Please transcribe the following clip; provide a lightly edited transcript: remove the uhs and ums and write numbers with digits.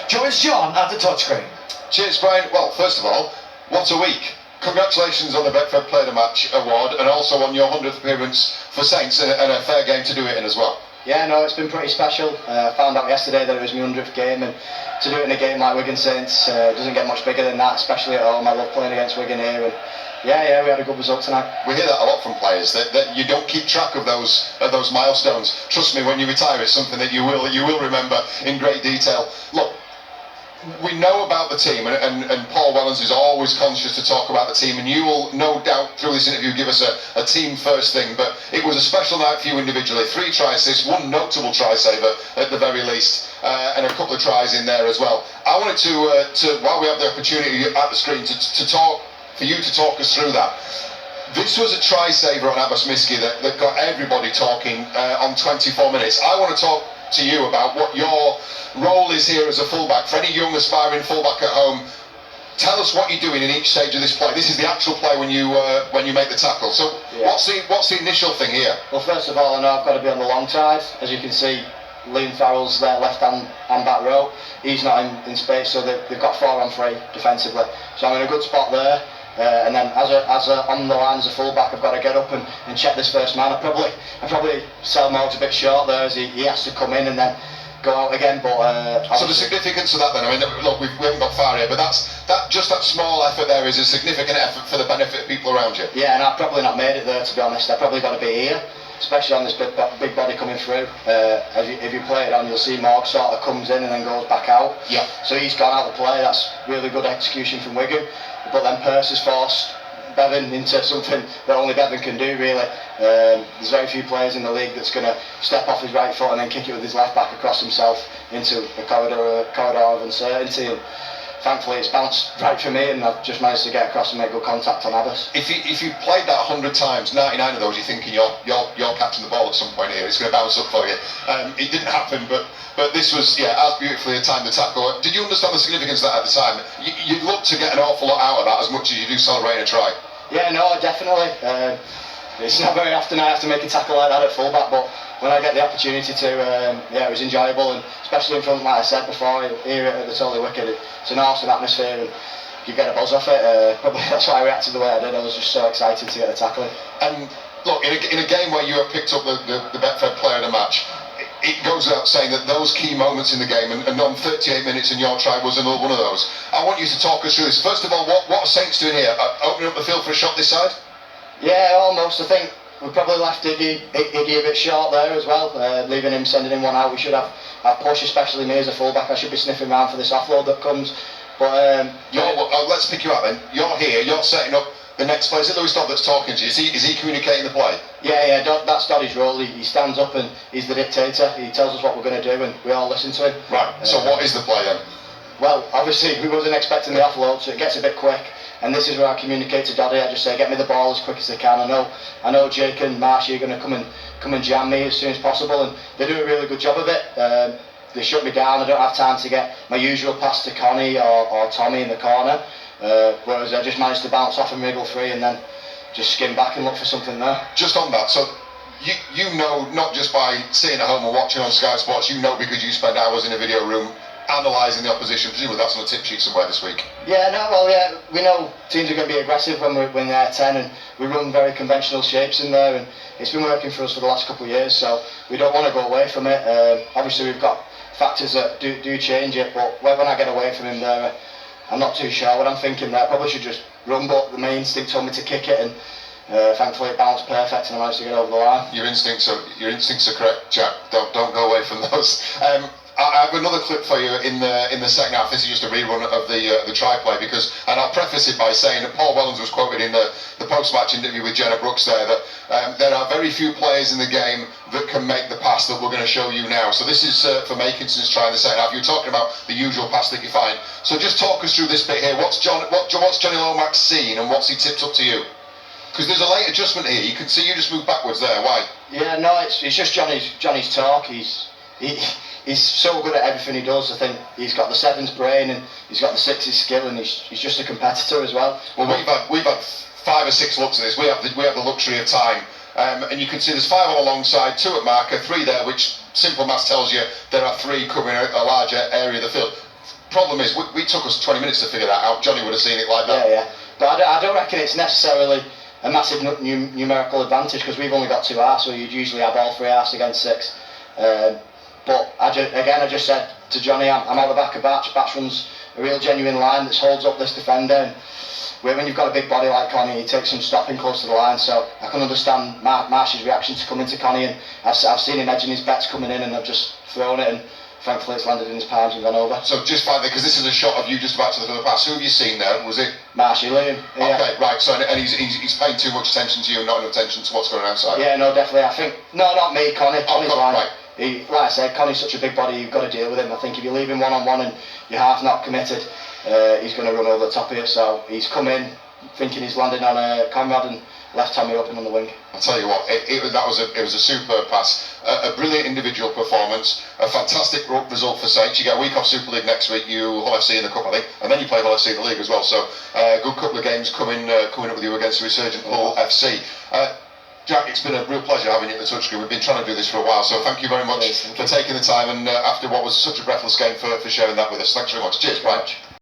joins John at the touchscreen. Cheers, Brian. Well, first of all, what a week. Congratulations on the Betfred Player of the Match award and also on your 100th appearance for Saints and a fair game to do it in as well. Yeah, no, it's been pretty special. I found out yesterday that it was my 100th game, and to do it in a game like Wigan Saints doesn't get much bigger than that, especially at home. I love playing against Wigan here, and yeah, we had a good result tonight. We hear that a lot from players, that you don't keep track of those milestones. Trust me, when you retire, it's something that you will remember in great detail. Look, we know about the team, and Paul Wellens is always conscious to talk about the team, and you will no doubt through this interview give us a team first thing, but it was a special night for you individually. 3 try assists, 1 notable try saver at the very least, and a couple of tries in there as well. I wanted to while we have the opportunity at the screen, for you to talk us through that. This was a try saver on Abbas Miski that got everybody talking on 24 minutes. I want to talk to you about what your role is here as a fullback. For any young aspiring fullback at home, tell us what you're doing in each stage of this play. This is the actual play when you make the tackle. So yeah. What's the initial thing here? Well, first of all, I know I've got to be on the long side. As you can see, Liam Farrell's there, left hand and back row. He's not in space, so they've got 4 on 3 defensively. So I'm in a good spot there. And then as on the line as a fullback, I've got to get up and check this first man. I probably sell Morgs a bit short there, as he has to come in and then go out again. But so the significance of that then, I mean, look, we haven't got far here, but that small effort there is a significant effort for the benefit of people around you. Yeah, and I've probably not made it there, to be honest. I've probably got to be here, especially on this big body coming through. If you play it on, you'll see Morg sort of comes in and then goes back out. Yeah. So he's gone out of play. That's really good execution from Wigan. But then Pearce has forced Bevan into something that only Bevan can do, really. There's very few players in the league that's going to step off his right foot and then kick it with his left back across himself into a corridor of uncertainty. And thankfully it's bounced right for me, and I've just managed to get across and make good contact on Abbas. If you played that 100 times, 99 of those you're thinking you're catching the ball at some point here, it's going to bounce up for you. It didn't happen, but this was, as beautifully a timed tackle. Did you understand the significance of that at the time? You'd look to get an awful lot out of that as much as you do celebrating a try. Yeah, no, definitely. It's not very often I have to make a tackle like that at fullback, but when I get the opportunity to, it was enjoyable, and especially in front, like I said before, here at the Totally Wicked, it's an awesome atmosphere and you get a buzz off it. Probably that's why I reacted the way I did. I was just so excited to get the tackle. And look, in a game where you have picked up the Betfred Player of the Match, it goes without saying that those key moments in the game, and on 38 minutes in your try was another one of those. I want you to talk us through this. First of all, what are Saints doing here? Opening up the field for a shot this side? Yeah, almost. I think we probably left Iggy a bit short there as well, leaving him, sending him one out. We should have push, especially me as a fullback. I should be sniffing around for this offload that comes. But let's pick you up then. You're here, you're setting up the next play. Is it Lewis Dodd that's talking to you? Is he communicating the play? Yeah, that's Doddy's role. He stands up and he's the dictator. He tells us what we're going to do and we all listen to him. Right, so what is the play then? Well, obviously we wasn't expecting the offload, so it gets a bit quick. And this is where I communicate to Doddy. I just say, get me the ball as quick as they can. I know Jake and Marshy are going to come and jam me as soon as possible, and they do a really good job of it. They shut me down. I don't have time to get my usual pass to Connie or Tommy in the corner, whereas I just managed to bounce off and wriggle free and then just skim back and look for something there. Just on that, so you know, not just by sitting at home and watching on Sky Sports, you know because you spend hours in a video room analysing the opposition. Presumably that's on the tip sheet somewhere this week. Yeah, we know teams are going to be aggressive when they're 10, and we run very conventional shapes in there, and it's been working for us for the last couple of years, so we don't want to go away from it. Obviously we've got factors that do change it, but when I get away from him there, I'm not too sure what I'm thinking there. I probably should just run, but my instinct told me to kick it, and thankfully it bounced perfect and I managed to get over the line. Your instincts are correct, Jack. Don't go away from those. I have another clip for you in the second half. This is just a rerun of the try play, and I'll preface it by saying that Paul Wellens was quoted in the post-match interview with Jenna Brooks there that there are very few players in the game that can make the pass that we're going to show you now. So this is for Makinson's try in the second half. You're talking about the usual pass that you find. So just talk us through this bit here. What's Johnny Lomax seen and what's he tipped up to you? Because there's a late adjustment here. You can see you just moved backwards there. Why? Yeah, no, it's just Johnny's talk. He's so good at everything he does. I think he's got the sevens brain and he's got the sixes skill, and he's just a competitor as well. Well, we've had 5 or 6 looks at this. We have the luxury of time, and you can see there's 5 on alongside, 2 at marker, 3 there, which simple maths tells you there are 3 covering a larger area of the field. problem is, we took us 20 minutes to figure that out. Johnny would have seen it like that. Yeah. But I don't reckon it's necessarily a massive numerical advantage, because we've only got 2 halves, so you'd usually have all 3 halves against 6. But I just said to Johnny, I'm out the back of Batch. Batch runs a real genuine line that holds up this defender. And when you've got a big body like Connie, he takes some stopping close to the line. So I can understand Marsh's reaction to coming to Connie, and I've seen him edging his bets coming in, and I've just thrown it, and thankfully it's landed in his palms and gone over. So just finally, because this is a shot of you just about to the pass, who have you seen there? Was it Marshy, Liam? Yeah. Okay, right. So and he's paying too much attention to you and not enough attention to what's going on outside. Yeah, no, definitely. I think not me, Connie. Connie's line. Right. Like I said, Connie's such a big body, you've got to deal with him. I think if you leave him one-on-one and you're half not committed, he's going to run over the top of you. So he's come in thinking he's landing on Conrad and left Tommy open on the wing. I'll tell you what, it was a superb pass, a brilliant individual performance, a fantastic result for Saints. You get a week off Super League next week, you Hull FC in the Cup, I think, and then you play Hull FC in the League as well. So good couple of games coming up with you against the resurgent Hull FC. Jack, it's been a real pleasure having you at the touchscreen. We've been trying to do this for a while, so thank you very much for taking the time, and after what was such a breathless game, for sharing that with us. Thanks very much. Cheers, Brian.